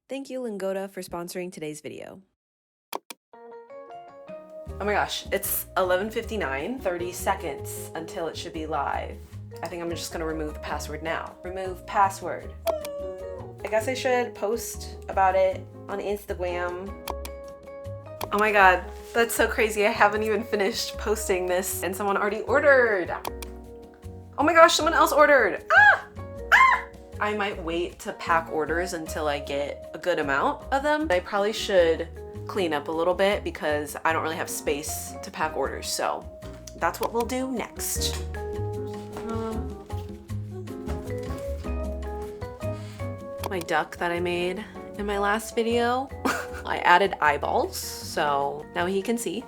Thank you, Lingoda, for sponsoring today's video. Oh my gosh, it's 11:59, 30 seconds until it should be live. I think I'm just gonna remove the password now. Remove password. I guess I should post about it on Instagram. Oh my god, that's so crazy. I haven't even finished posting this and someone already ordered. Oh my gosh, someone else ordered. I might wait to pack orders until I get a good amount of them. I probably should clean up a little bit because I don't really have space to pack orders. So that's what we'll do next. My duck that I made in my last video, I added eyeballs, so now he can see.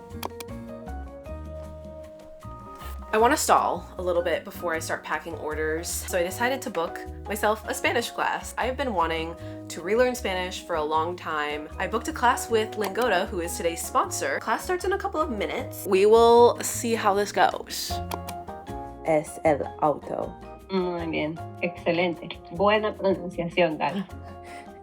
I want to stall a little bit before I start packing orders, so I decided to book myself a Spanish class. I have been wanting to relearn Spanish for a long time. I booked a class with Lingoda, who is today's sponsor. Class starts in a couple of minutes. We will see how this goes. Es el auto. Muy bien, excelente. Buena pronunciación, Gala.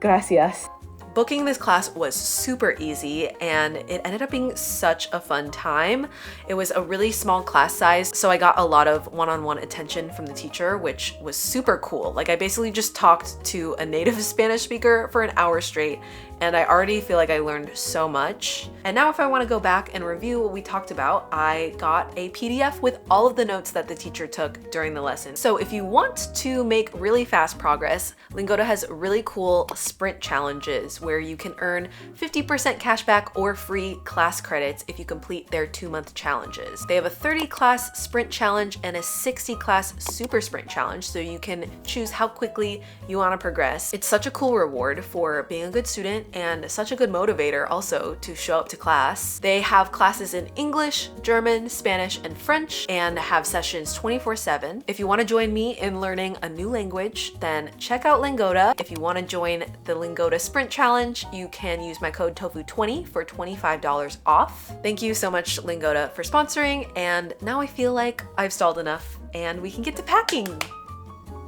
Gracias. Booking this class was super easy and it ended up being such a fun time. It was a really small class size, so I got a lot of one-on-one attention from the teacher, which was super cool. Like I basically just talked to a native Spanish speaker for an hour straight, and I already feel like I learned so much. And now if I want to go back and review what we talked about, I got a PDF with all of the notes that the teacher took during the lesson. So if you want to make really fast progress, Lingoda has really cool sprint challenges where you can earn 50% cashback or free class credits if you complete their 2-month challenges. They have a 30 class sprint challenge and a 60 class super sprint challenge, so you can choose how quickly you want to progress. It's such a cool reward for being a good student and such a good motivator also to show up to class. They have classes in English, German, Spanish, and French, and have sessions 24/7. If you want to join me in learning a new language, then check out Lingoda. If you want to join the Lingoda Sprint Challenge, you can use my code tofu20 for $25 off. Thank you so much, Lingoda, for sponsoring, and now I feel like I've stalled enough and we can get to packing.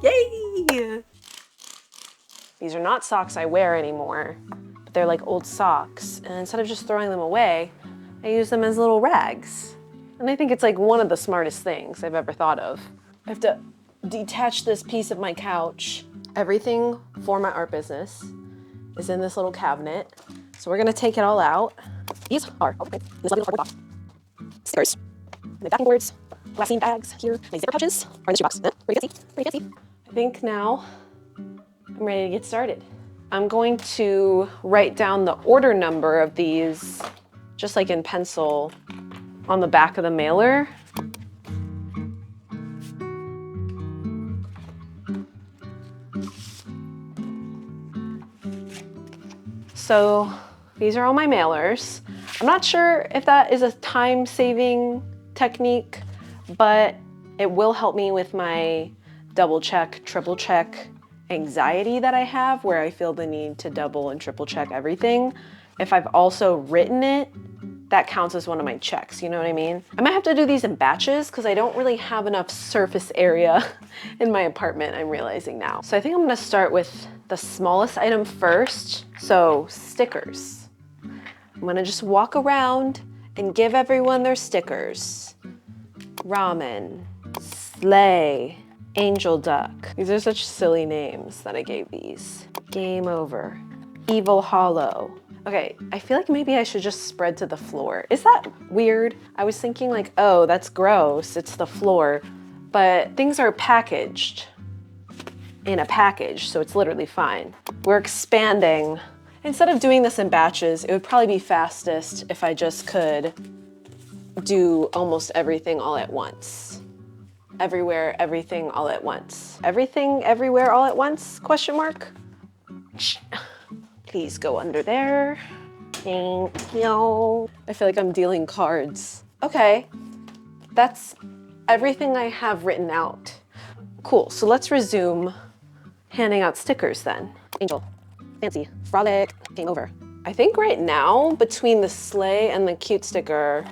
Yay! These are not socks I wear anymore. They're like old socks, and instead of just throwing them away, I use them as little rags. And I think it's like one of the smartest things I've ever thought of. I have to detach this piece of my couch. Everything for my art business is in this little cabinet. So we're gonna take it all out. These are this lovely little cardboard box. Stickers, my backing boards, glassine bags here. My zipper pouches are in the shoebox. Pretty fancy, pretty fancy. I think now I'm ready to get started. I'm going to write down the order number of these, just like in pencil, on the back of the mailer. So these are all my mailers. I'm not sure if that is a time-saving technique, but it will help me with my double check, triple check anxiety that I have, where I feel the need to double and triple check everything. If I've also written it, that counts as one of my checks, you know what I mean? I might have to do these in batches because I don't really have enough surface area in my apartment, I'm realizing now. So I think I'm gonna start with the smallest item first, so stickers. I'm gonna just walk around and give everyone their stickers. Ramen, sleigh, angel duck. These are such silly names that I gave these. Game over, evil hollow. Okay, I feel like maybe I should just spread to the floor. Is that weird? I was thinking like, oh, that's gross, it's the floor. But things are packaged in a package, so it's literally fine. We're expanding. Instead of doing this in batches, it would probably be fastest if I just could do almost everything all at once. Everywhere, everything all at once. Everything, everywhere, all at once, question mark? Please go under there. Thank you. I feel like I'm dealing cards. Okay, that's everything I have written out. Cool, so let's resume handing out stickers then. Angel, fancy, frolic, game over. I think right now, between the sleigh and the cute sticker,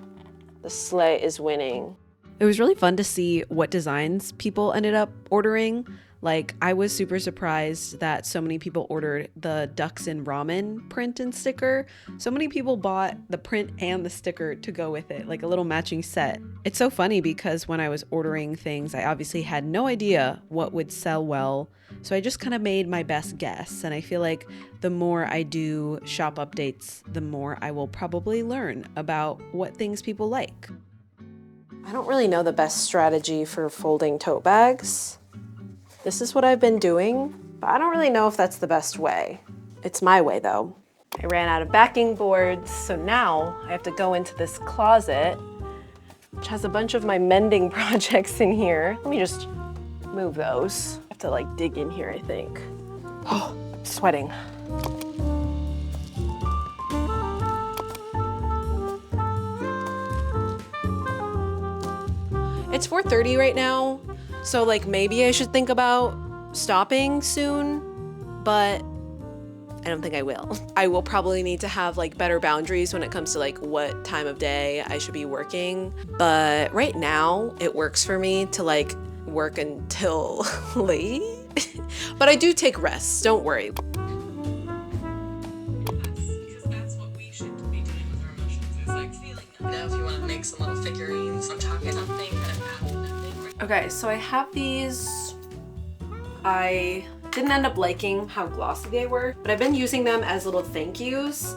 the sleigh is winning. It was really fun to see what designs people ended up ordering. Like, I was super surprised that so many people ordered the ducks in ramen print and sticker. So many people bought the print and the sticker to go with it, like a little matching set. It's so funny because when I was ordering things, I obviously had no idea what would sell well. So I just kind of made my best guess. And I feel like the more I do shop updates, the more I will probably learn about what things people like. I don't really know the best strategy for folding tote bags. This is what I've been doing, but I don't really know if that's the best way. It's my way though. I ran out of backing boards, so now I have to go into this closet, which has a bunch of my mending projects in here. Let me just move those. I have to like dig in here, I think. Oh, I'm sweating. It's 4:30 right now, so like maybe I should think about stopping soon, but I don't think I will. I will probably need to have like better boundaries when it comes to like what time of day I should be working. But right now it works for me to like work until late. But I do take rests, don't worry. That's what we should be doing with our emotions. It's like feeling them. You know, if you want to make some little figurines, I'm talking something that happened. Okay, so I have these. I didn't end up liking how glossy they were, but I've been using them as little thank yous.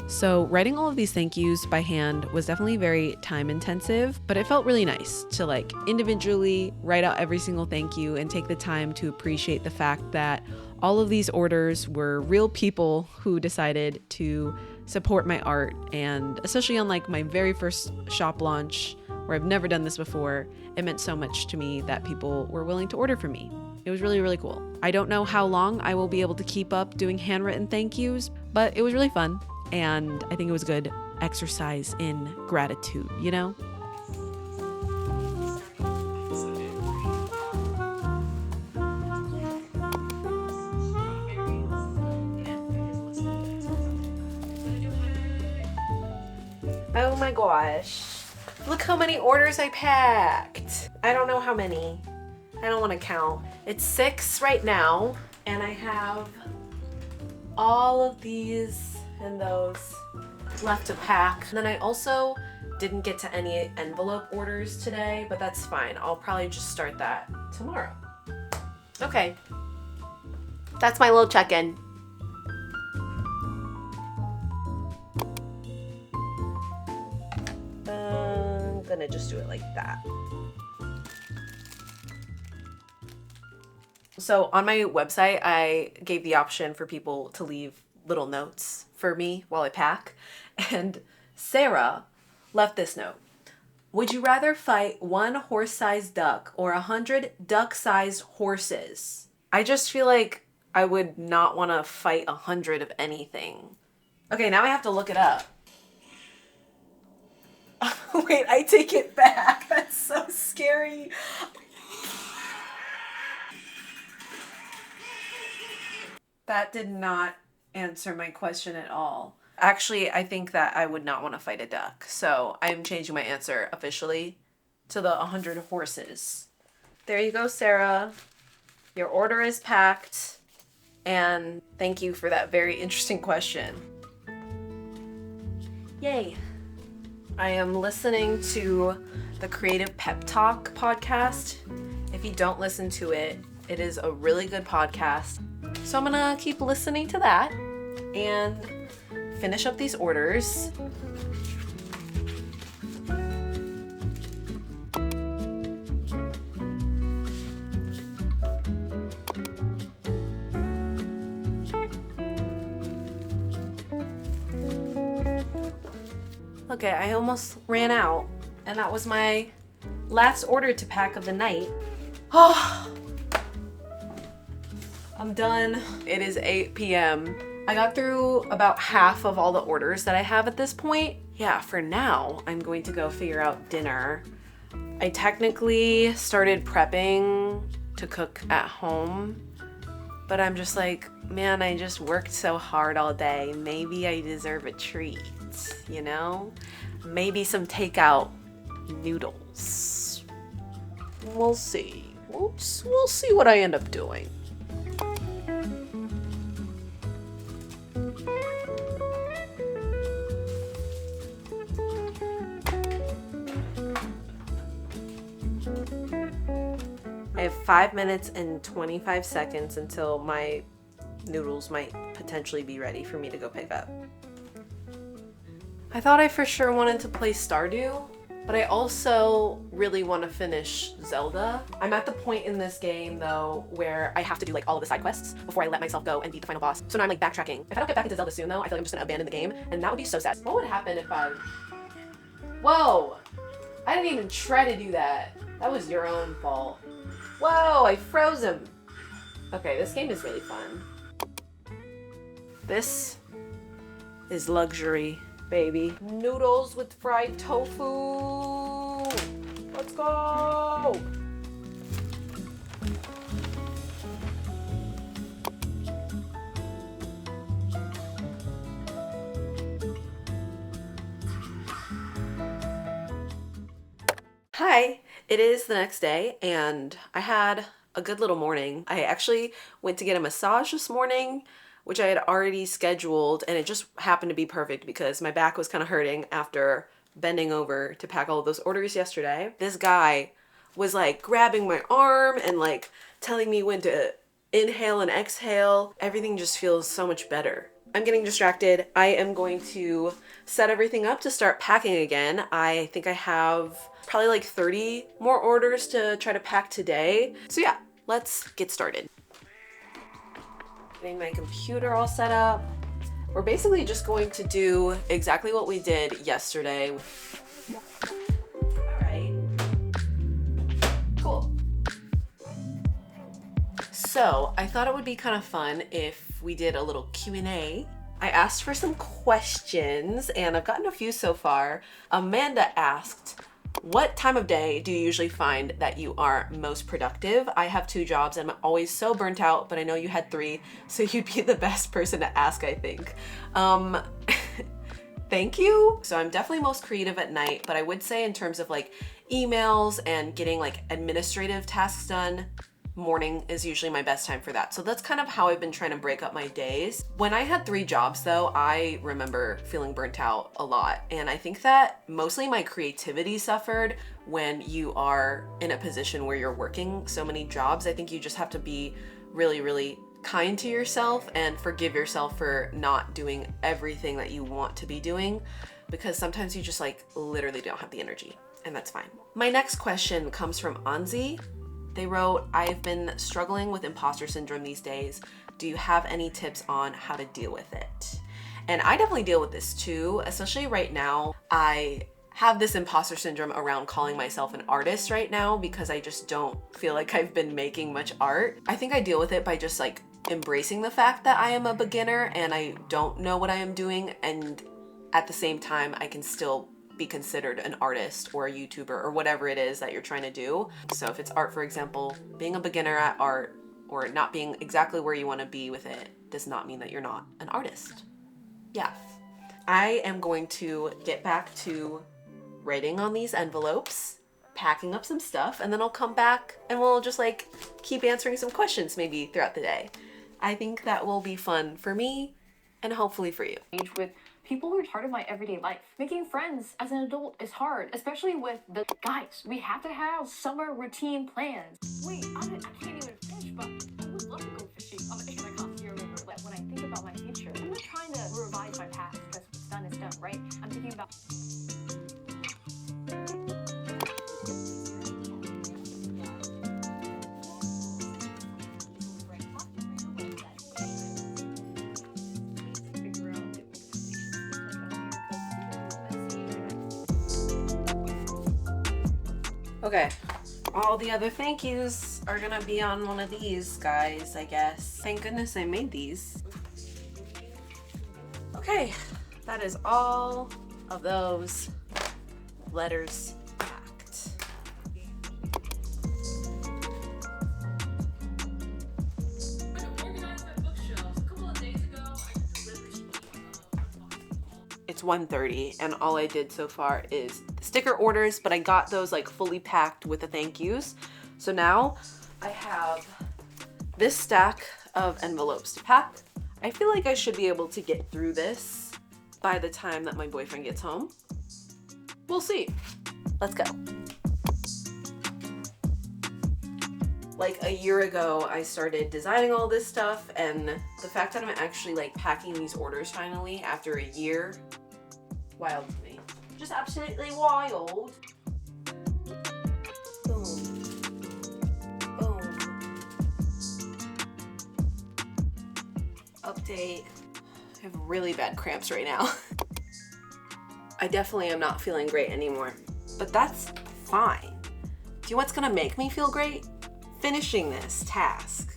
So writing all of these thank yous by hand was definitely very time intensive, but it felt really nice to like individually write out every single thank you and take the time to appreciate the fact that all of these orders were real people who decided to support my art. And especially on like my very first shop launch, where I've never done this before, it meant so much to me that people were willing to order from me. It was really, really cool. I don't know how long I will be able to keep up doing handwritten thank yous, but it was really fun. And I think it was good exercise in gratitude, you know? Oh my gosh. Look how many orders I packed. I don't know how many. I don't want to count. It's 6 right now, and I have all of these and those left to pack. And then I also didn't get to any envelope orders today, but that's fine. I'll probably just start that tomorrow. Okay. That's my little check-in. I'm gonna just do it like that. So on my website, I gave the option for people to leave little notes for me while I pack. And Sarah left this note. Would you rather fight 1 horse-sized duck or 100 duck-sized horses? I just feel like I would not want to fight 100 of anything. Okay, now I have to look it up. Wait, I take it back. That's so scary. That did not answer my question at all. Actually, I think that I would not want to fight a duck. So I'm changing my answer officially to the 100 horses. There you go, Sarah. Your order is packed. And thank you for that very interesting question. Yay. I am listening to the Creative Pep Talk podcast. If you don't listen to it, it is a really good podcast. So I'm gonna keep listening to that and finish up these orders. Okay, I almost ran out, and that was my last order to pack of the night. Oh, I'm done. It is 8 p.m. I got through about half of all the orders that I have at this point. Yeah, for now, I'm going to go figure out dinner. I technically started prepping to cook at home, but I'm just like, man, I just worked so hard all day. Maybe I deserve a treat, you know? Maybe some takeout noodles. We'll see. We'll see what I end up doing. I have 5 minutes and 25 seconds until my noodles might potentially be ready for me to go pick up. I thought I for sure wanted to play Stardew, but I also really want to finish Zelda. I'm at the point in this game though where I have to do like all of the side quests before I let myself go and beat the final boss. So now I'm like backtracking. If I don't get back into Zelda soon though, I feel like I'm just gonna abandon the game, and that would be so sad. What would happen if I... Whoa! I didn't even try to do that. That was your own fault. Whoa, I froze him. Okay, this game is really fun. This is luxury, baby. Noodles with fried tofu. Let's go. Hi, it is the next day and I had a good little morning. I actually went to get a massage this morning, which I had already scheduled, and it just happened to be perfect because my back was kind of hurting after bending over to pack all of those orders yesterday. This guy was like grabbing my arm and like telling me when to inhale and exhale. Everything just feels so much better. I'm getting distracted. I am going to set everything up to start packing again. I think I have probably like 30 more orders to try to pack today. So yeah, let's get started. Getting my computer all set up. We're basically just going to do exactly what we did yesterday. All right. Cool. So I thought it would be kind of fun if we did a little Q&A. I asked for some questions and I've gotten a few so far. Amanda asked, what time of day do you usually find that you are most productive? I have 2 jobs and I'm always so burnt out, but I know you had 3, so you'd be the best person to ask, I think. Thank you. So I'm definitely most creative at night, but I would say in terms of like emails and getting like administrative tasks done, morning is usually my best time for that. So that's kind of how I've been trying to break up my days. When I had 3 jobs though, I remember feeling burnt out a lot. And I think that mostly my creativity suffered when you are in a position where you're working so many jobs. I think you just have to be really, really kind to yourself and forgive yourself for not doing everything that you want to be doing, because sometimes you just like literally don't have the energy, and that's fine. My next question comes from Anzi. They wrote, I've been struggling with imposter syndrome these days. Do you have any tips on how to deal with it? And I definitely deal with this too, especially right now. I have this imposter syndrome around calling myself an artist right now because I just don't feel like I've been making much art. I think I deal with it by just like embracing the fact that I am a beginner and I don't know what I am doing, and at the same time I can still be considered an artist or a YouTuber or whatever it is that you're trying to do. So if it's art, for example, being a beginner at art or not being exactly where you want to be with it does not mean that you're not an artist. Yeah. I am going to get back to writing on these envelopes, packing up some stuff, and then I'll come back and we'll just like keep answering some questions maybe throughout the day. I think that will be fun for me and hopefully for you. With people who are part of my everyday life. Making friends as an adult is hard, especially with the guys. We have to have summer routine plans. Wait, I can't even fish, but I would love to go fishing on the Anacostia River. But when I think about my future, I'm not trying to revise my past because what's done is done, right? I'm thinking about... Okay, all the other thank yous are gonna be on one of these guys, I guess. Thank goodness I made these. Okay, that is all of those letters packed. It's 1:30 and all I did so far is the sticker orders, but I got those like fully packed with the thank yous. So now I have this stack of envelopes to pack. I feel like I should be able to get through this by the time that my boyfriend gets home. We'll see. Let's go. Like a year ago, I started designing all this stuff, and the fact that I'm actually like packing these orders finally after a year, wild to me. Just absolutely wild. Boom. Boom. Update. I have really bad cramps right now. I definitely am not feeling great anymore, but that's fine. Do you know what's gonna make me feel great? Finishing this task.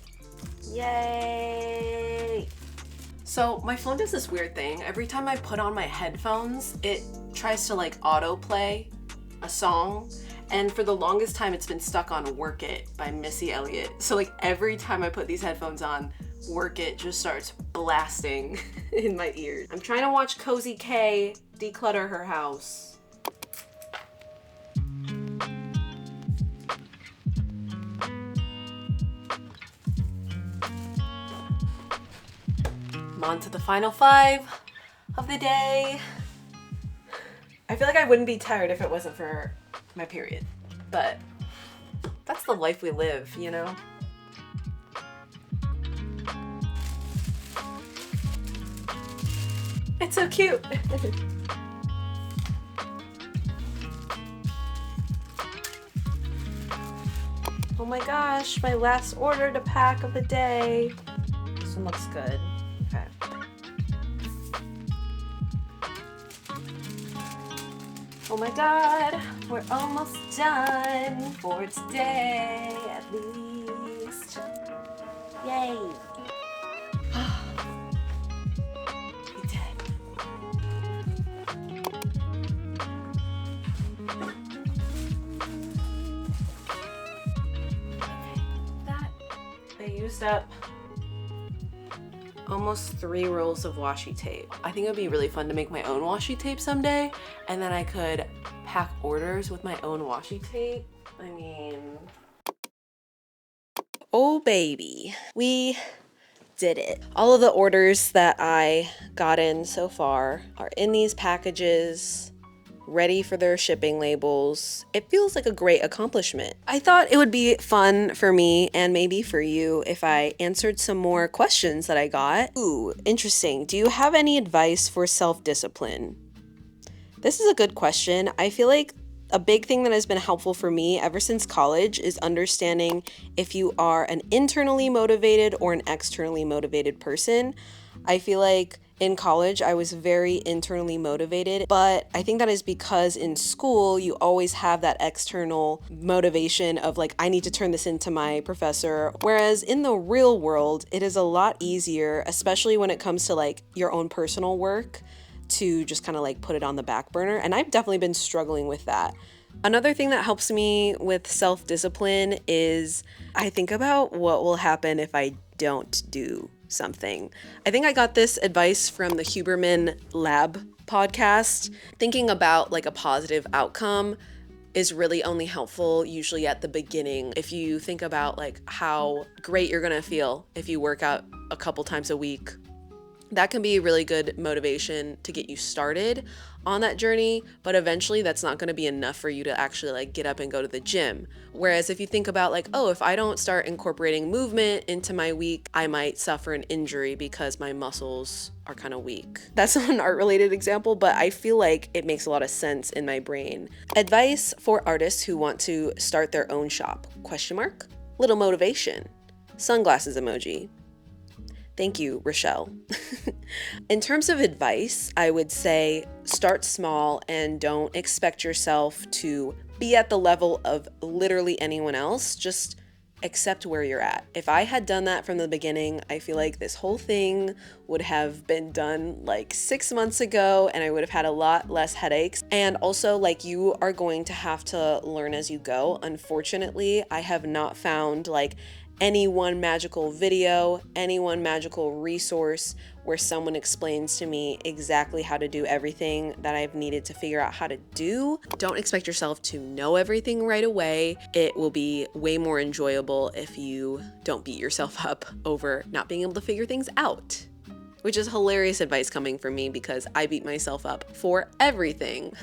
Yay! So my phone does this weird thing. Every time I put on my headphones, it tries to like autoplay a song. And for the longest time, it's been stuck on Work It by Missy Elliott. So like every time I put these headphones on, Work It just starts blasting in my ears. I'm trying to watch Cozy K declutter her house. I'm on to the final 5 of the day. I feel like I wouldn't be tired if it wasn't for my period, but that's the life we live, you know? It's so cute. Oh my gosh, my last order to pack of the day. This one looks good. Okay. Oh my god, we're almost done for today, at least. Yay. We did. Okay, that I used up almost 3 rolls of washi tape. I think it would be really fun to make my own washi tape someday, and then I could pack orders with my own washi tape. I mean, oh baby, we did it. All of the orders that I got in so far are in these packages, ready for their shipping labels. It feels like a great accomplishment. I thought it would be fun for me and maybe for you if I answered some more questions that I got. Ooh, interesting. Do you have any advice for self-discipline? This is a good question. I feel like a big thing that has been helpful for me ever since college is understanding if you are an internally motivated or an externally motivated person. I feel like in college, I was very internally motivated, but I think that is because in school, you always have that external motivation of like, I need to turn this into my professor. Whereas in the real world, it is a lot easier, especially when it comes to like your own personal work, to just kind of like put it on the back burner. And I've definitely been struggling with that. Another thing that helps me with self-discipline is I think about what will happen if I don't do something. I think I got this advice from the Huberman Lab podcast. Thinking about like a positive outcome is really only helpful usually at the beginning. If you think about like how great you're gonna feel if you work out a couple times a week, that can be a really good motivation to get you started on that journey, but eventually that's not going to be enough for you to actually like get up and go to the gym. Whereas if you think about like, oh, if I don't start incorporating movement into my week, I might suffer an injury because my muscles are kind of weak. That's not an art related example, but I feel like it makes a lot of sense in my brain. Advice for artists who want to start their own shop? ? Little motivation. Sunglasses emoji. Thank you, Rochelle. In terms of advice, I would say start small and don't expect yourself to be at the level of literally anyone else. Just accept where you're at. If I had done that from the beginning, I feel like this whole thing would have been done like 6 months ago and I would have had a lot less headaches. And also like you are going to have to learn as you go. Unfortunately, I have not found like any one magical video, any one magical resource where someone explains to me exactly how to do everything that I've needed to figure out how to do. Don't expect yourself to know everything right away. It will be way more enjoyable if you don't beat yourself up over not being able to figure things out. Which is hilarious advice coming from me because I beat myself up for everything.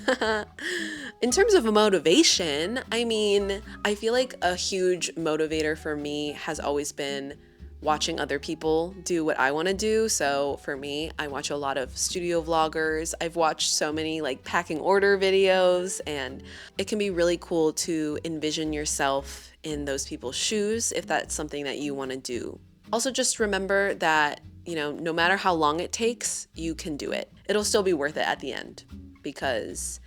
In terms of motivation, I mean, I feel like a huge motivator for me has always been watching other people do what I want to do. So for me, I watch a lot of studio vloggers. I've watched so many like packing order videos, and it can be really cool to envision yourself in those people's shoes if that's something that you want to do. Also, just remember that, you know, no matter how long it takes, you can do it. It'll still be worth it at the end because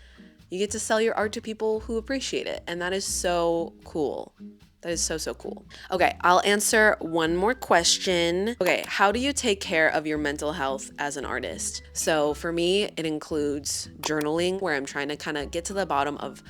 you get to sell your art to people who appreciate it. And that is so cool. That is so, so cool. Okay, I'll answer one more question. Okay, how do you take care of your mental health as an artist? So for me, it includes journaling, where I'm trying to kind of get to the bottom of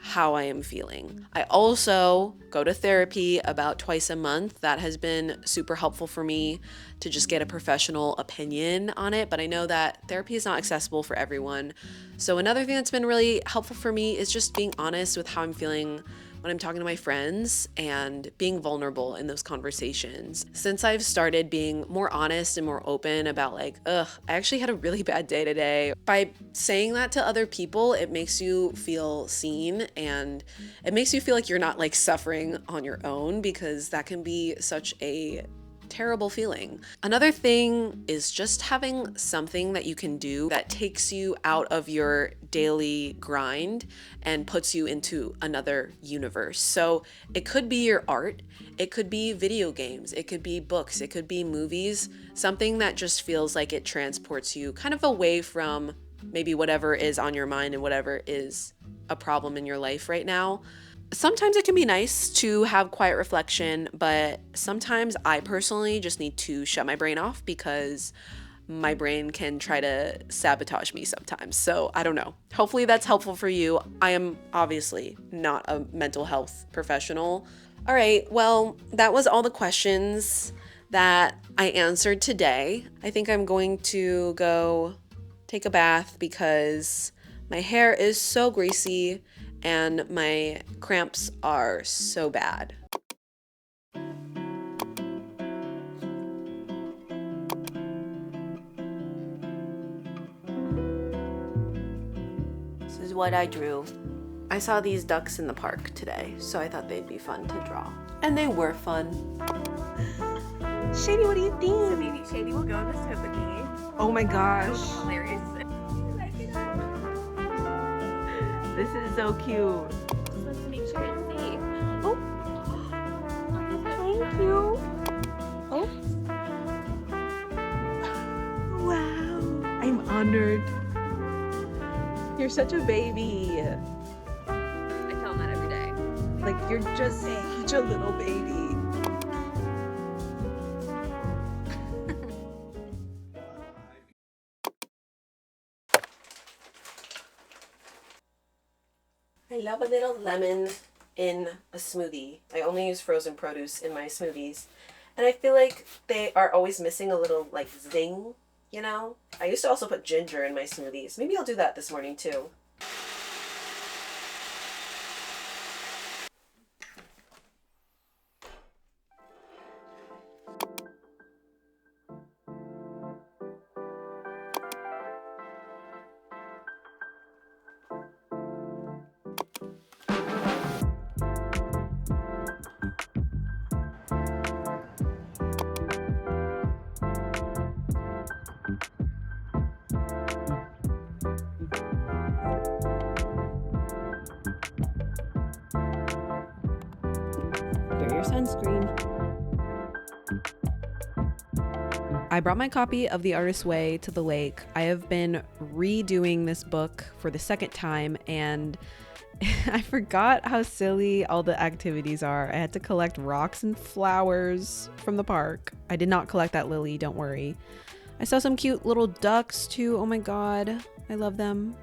how I am feeling. I also go to therapy about twice a month. That has been super helpful for me to just get a professional opinion on it, but I know that therapy is not accessible for everyone. So another thing that's been really helpful for me is just being honest with how I'm feeling when I'm talking to my friends and being vulnerable in those conversations. Since I've started being more honest and more open about like, I actually had a really bad day today. By saying that to other people, it makes you feel seen and it makes you feel like you're not like suffering on your own, because that can be such a terrible feeling. Another thing is just having something that you can do that takes you out of your daily grind and puts you into another universe. So it could be your art, it could be video games, it could be books, it could be movies, something that just feels like it transports you kind of away from maybe whatever is on your mind and whatever is a problem in your life right now. Sometimes it can be nice to have quiet reflection, but sometimes I personally just need to shut my brain off because my brain can try to sabotage me sometimes. So I don't know. Hopefully that's helpful for you. I am obviously not a mental health professional. All right, well, that was all the questions that I answered today. I think I'm going to go take a bath because my hair is so greasy and my cramps are so bad. This is what I drew. I saw these ducks in the park today, so I thought they'd be fun to draw. And they were fun. Shady, what do you think? So maybe Shady will go on this trip with me. Oh my gosh. Hilarious. This is so cute. Just wants to make sure it's safe. Oh, thank you. Oh. Wow. I'm honored. You're such a baby. I tell him that every day. Like, you're just such a little baby. I love a little lemon in a smoothie. I only use frozen produce in my smoothies. And I feel like they are always missing a little like zing, you know? I used to also put ginger in my smoothies. Maybe I'll do that this morning too. Wear your sunscreen. I brought my copy of The Artist's Way to the lake. I have been redoing this book for the second time, and I forgot how silly all the activities are. I had to collect rocks and flowers from the park. I did not collect that lily, don't worry. I saw some cute little ducks too. Oh my god, I love them.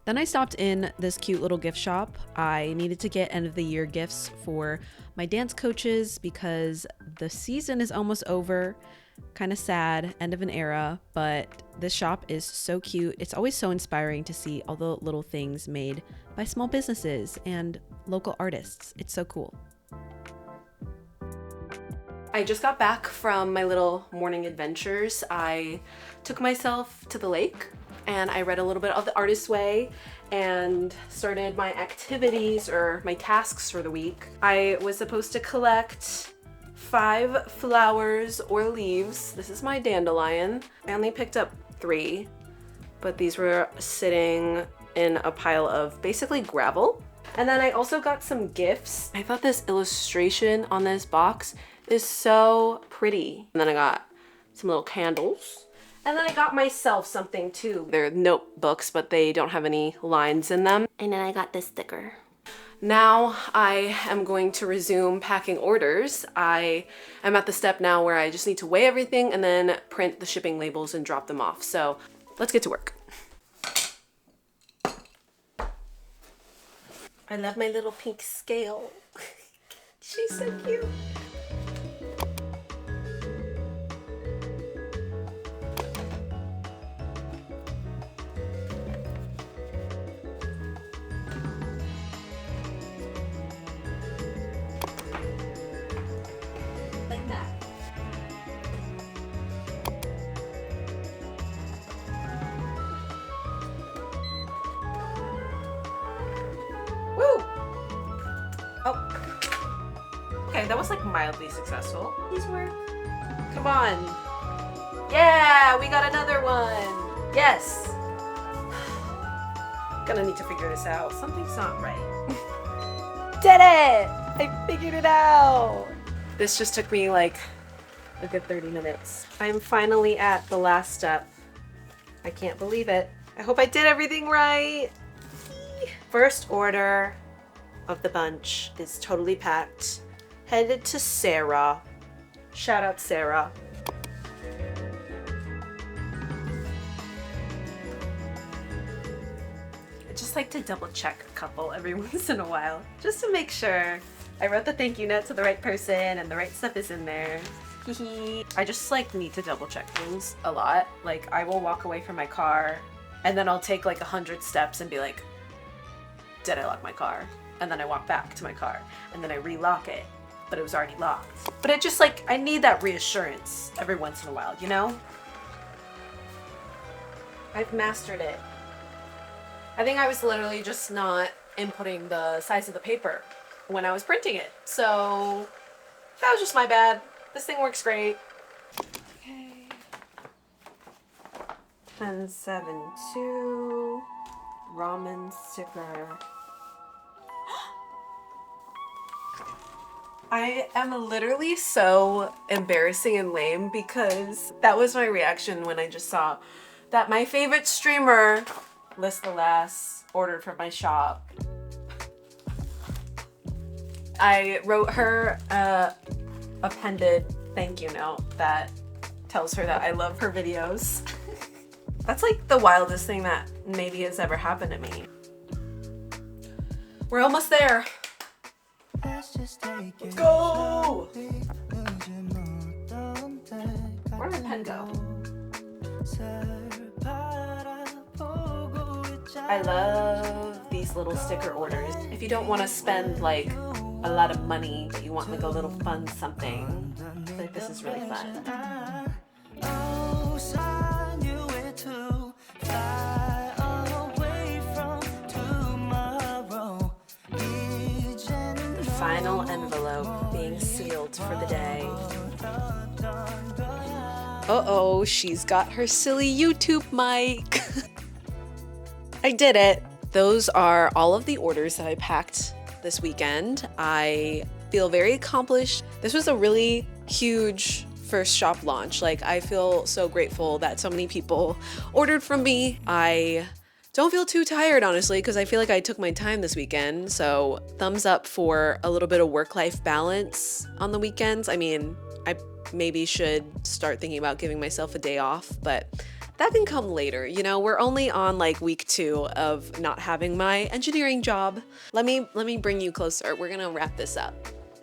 Then I stopped in this cute little gift shop. I needed to get end of the year gifts for my dance coaches because the season is almost over. Kind of sad, end of an era, but this shop is so cute. It's always so inspiring to see all the little things made by small businesses and local artists. It's so cool. I just got back from my little morning adventures. I took myself to the lake and I read a little bit of The Artist's Way and started my activities or my tasks for the week. I was supposed to collect 5 flowers or leaves. This is my dandelion. I only picked up 3, but these were sitting in a pile of basically gravel. And then I also got some gifts. I thought this illustration on this box is so pretty. And then I got some little candles. And then I got myself something too. They're notebooks, but they don't have any lines in them. And then I got this sticker. Now I am going to resume packing orders. I am at the step now where I just need to weigh everything and then print the shipping labels and drop them off. So let's get to work. I love my little pink scale. She's so cute. Like that. Woo! Oh. Okay, that was like mildly successful. These work. Come on. Yeah, we got another one. Yes. Gonna need to figure this out. Something's not right. Did it! I figured it out. This just took me like a good 30 minutes. I'm finally at the last step. I can't believe it. I hope I did everything right. First order of the bunch is totally packed. Headed to Sarah. Shout out Sarah. I just like to double check a couple every once in a while, just to make sure I wrote the thank you note to the right person and the right stuff is in there. I just like need to double check things a lot. Like I will walk away from my car and then I'll take like 100 steps and be like, did I lock my car? And then I walk back to my car and then I relock it, but it was already locked. But it just like, I need that reassurance every once in a while, you know? I've mastered it. I think I was literally just not inputting the size of the paper when I was printing it. So that was just my bad. This thing works great. Okay. 1072 ramen sticker. I am literally so embarrassing and lame because that was my reaction when I just saw that my favorite streamer, List Alas, ordered from my shop. I wrote her a appended thank you note that tells her that I love her videos. That's like the wildest thing that maybe has ever happened to me. We're almost there. Let's go! Where did my pen go? I love these little sticker orders. If you don't want to spend like a lot of money, but you want like a little fun something, I feel like this is really fun. The final envelope being sealed for the day. Uh-oh, she's got her silly YouTube mic. I did it. Those are all of the orders that I packed this weekend. I feel very accomplished. This was a really huge first shop launch. Like, I feel so grateful that so many people ordered from me. I don't feel too tired, honestly, because I feel like I took my time this weekend. So thumbs up for a little bit of work-life balance on the weekends. I mean, I maybe should start thinking about giving myself a day off, but That can come later, you know, we're only on like week 2 of not having my engineering job. Let me bring you closer. We're gonna wrap this up.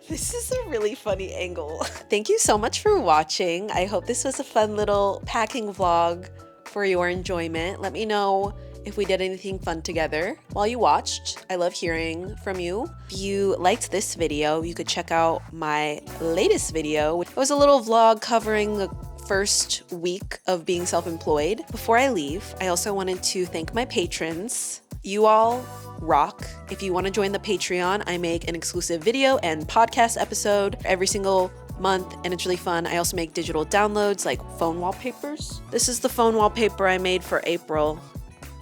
This is a really funny angle. Thank you so much for watching. I hope this was a fun little packing vlog for your enjoyment. Let me know if we did anything fun together while you watched. I love hearing from you. If you liked this video, you could check out my latest video. It was a little vlog covering the first week of being self-employed. Before I leave, I also wanted to thank my patrons. You all rock. If you want to join the Patreon, I make an exclusive video and podcast episode every single month, and it's really fun. I also make digital downloads like phone wallpapers. This is the phone wallpaper I made for April.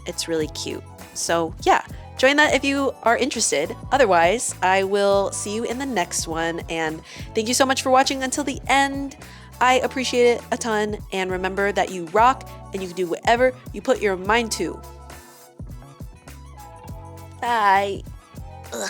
It's really cute. So yeah, join that if you are interested. Otherwise, I will see you in the next one, and thank you so much for watching until the end. I appreciate it a ton, and remember that you rock and you can do whatever you put your mind to. Bye. Ugh.